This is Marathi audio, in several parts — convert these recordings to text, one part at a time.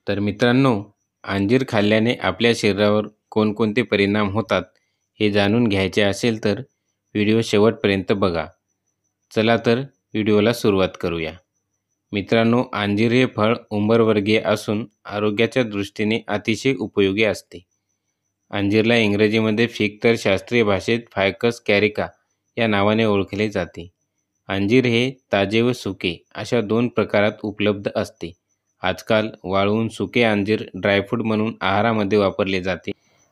तर मित्रांनो, अंजीर खाल्ल्याने आपल्या शरीरावर कोणकोणते परिणाम होतात हे जाणून घ्यायचे असेल तर व्हिडिओ शेवटपर्यंत बघा. चला तर व्हिडिओला सुरुवात करूया. मित्रांनो, अंजीर हे फळ उंबरवर्गीय असून आरोग्याच्या दृष्टीने अतिशय उपयोगी असते. अंजीरला इंग्रजीमध्ये फिग तर शास्त्रीय भाषेत फायकस कॅरिका या नावाने ओळखले जाते. अंजीर हे ताजे व सुके अशा दोन प्रकारात उपलब्ध असते. आजकाल वाळवून सुके अंजीर ड्रायफ्रूट म्हणून आहारामध्ये वापरले जाते.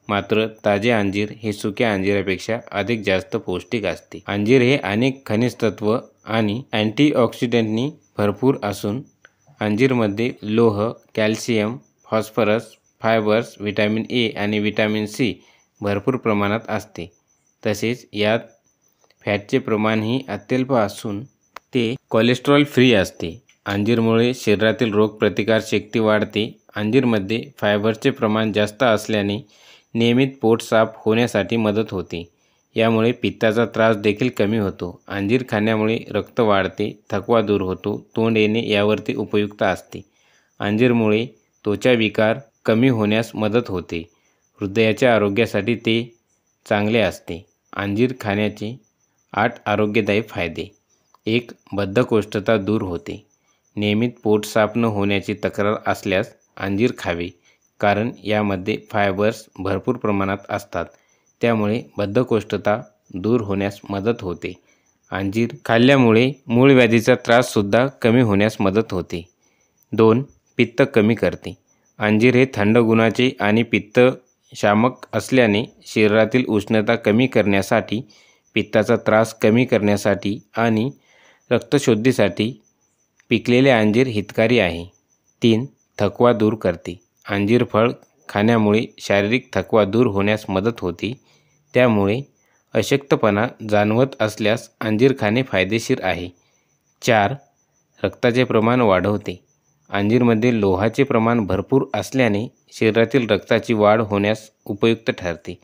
मात्र ताजे अंजीर हे सुक्या अंजिरापेक्षा अधिक जास्त पौष्टिक असते. अंजीर हे अनेक खनिज तत्व आणि अँटीऑक्सिडंटनी भरपूर असून अंजीरमध्ये लोह, calcium, phosphorus, fibres, vitamin A आणि व्हिटॅमिन सी भरपूर प्रमाणात असते. तसेच यात फॅटचे प्रमाणही अत्यल्प असून ते कोलेस्ट्रॉल फ्री असते. अंजीरमुळे शरीरातील रोगप्रतिकारशक्ती वाढते. अंजीरमध्ये फायबरचे प्रमाण जास्त असल्याने नियमित पोट साफ होण्यासाठी मदत होते. यामुळे पित्ताचा त्रास देखील कमी होतो. अंजीर खाण्यामुळे रक्त वाढते, थकवा दूर होतो, तोंड येणे यावरती उपयुक्त असते. अंजीरमुळे त्वचा विकार कमी होण्यास मदत होते. हृदयाच्या आरोग्यासाठी ते चांगले असते. अंजीर खाण्याचे 8 आरोग्यदायी फायदे. 1. बद्धकोष्ठता दूर होते. नियमित पोट साफ न होण्याची तक्रार असल्यास अंजीर खावे, कारण यामध्ये फायबर्स भरपूर प्रमाणात असतात. त्यामुळे बद्धकोष्ठता दूर होण्यास मदत होते. अंजीर खाल्ल्यामुळे मूळव्याधीचा त्राससुद्धा कमी होण्यास मदत होते. 2. पित्त कमी करते. अंजीर हे थंड गुणाचे आणि पित्तशामक असल्याने शरीरातील उष्णता कमी करण्यासाठी, पित्ताचा त्रास कमी करण्यासाठी आणि रक्तशुद्धीसाठी पिकलेले अंजीर हितकारी आहे. 3. थकवा दूर करते. अंजीर फळ खाण्यामुळे शारीरिक थकवा दूर होण्यास मदत होते. त्यामुळे अशक्तपणा जाणवत असल्यास अंजीर खाणे फायदेशीर आहे. 4. रक्ताचे प्रमाण वाढवते. अंजीरमध्ये लोहाचे प्रमाण भरपूर असल्याने शरीरातील रक्ताची वाढ होण्यास उपयुक्त ठरते.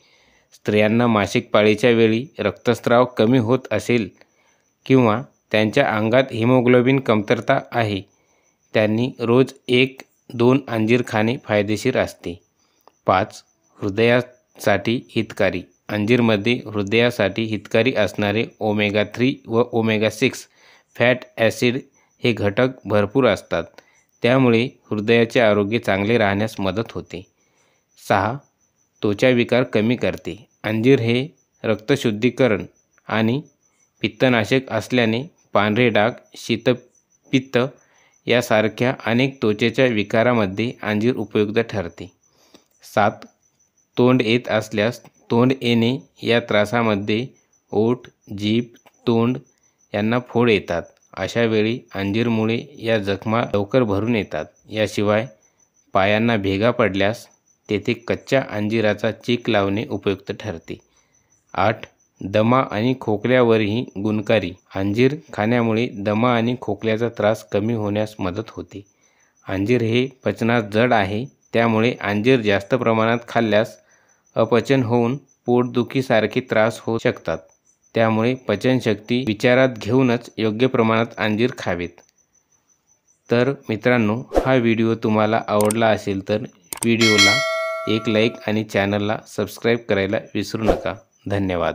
स्त्रियांना मासिक पाळीच्या वेळी रक्तस्राव कमी होत असेल किंवा त्यांच्या अंगात हिमोग्लोबिन कमतरता आहे, त्यांनी रोज 1-2 अंजीर खाणे फायदेशीर असते. 5. हृदयासाठी हितकारी. अंजीरमध्ये हृदयासाठी हितकारी असणारे ओमेगा 3 व ओमेगा 6 फॅट ॲसिड हे घटक भरपूर असतात. त्यामुळे हृदयाचे आरोग्य चांगले राहण्यास मदत होते. 6. त्वचा विकार कमी करते. अंजीर हे रक्तशुद्धीकरण आणि पित्तनाशक असल्याने पांढरे डाग, शीतपित्त यासारख्या अनेक त्वचेच्या विकारामध्ये अंजीर उपयुक्त ठरते. 7. तोंड येत असल्यास तोंड येणे या त्रासामध्ये ओठ, जीभ, तोंड यांना फोड येतात. अशा वेळी अंजीरमुळे या जखमा लवकर भरून येतात. याशिवाय पायांना भेगा पडल्यास तेथे कच्च्या अंजिराचा चीक लावणे उपयुक्त ठरते. 8. दमा आणि खोकल्यावरही गुणकारी. अंजीर खाण्यामुळे दमा आणि खोकल्याचा त्रास कमी होण्यास मदत होते. अंजीर हे पचनास जड आहे. त्यामुळे अंजीर जास्त प्रमाणात खाल्ल्यास अपचन होऊन पोटदुखीसारखे त्रास होऊ शकतात. त्यामुळे पचनशक्ती विचारात घेऊनच योग्य प्रमाणात अंजीर खावेत. तर मित्रांनो, हा व्हिडिओ तुम्हाला आवडला असेल तर व्हिडिओला एक लाईक आणि चॅनलला सबस्क्राईब करायला विसरू नका. धन्यवाद.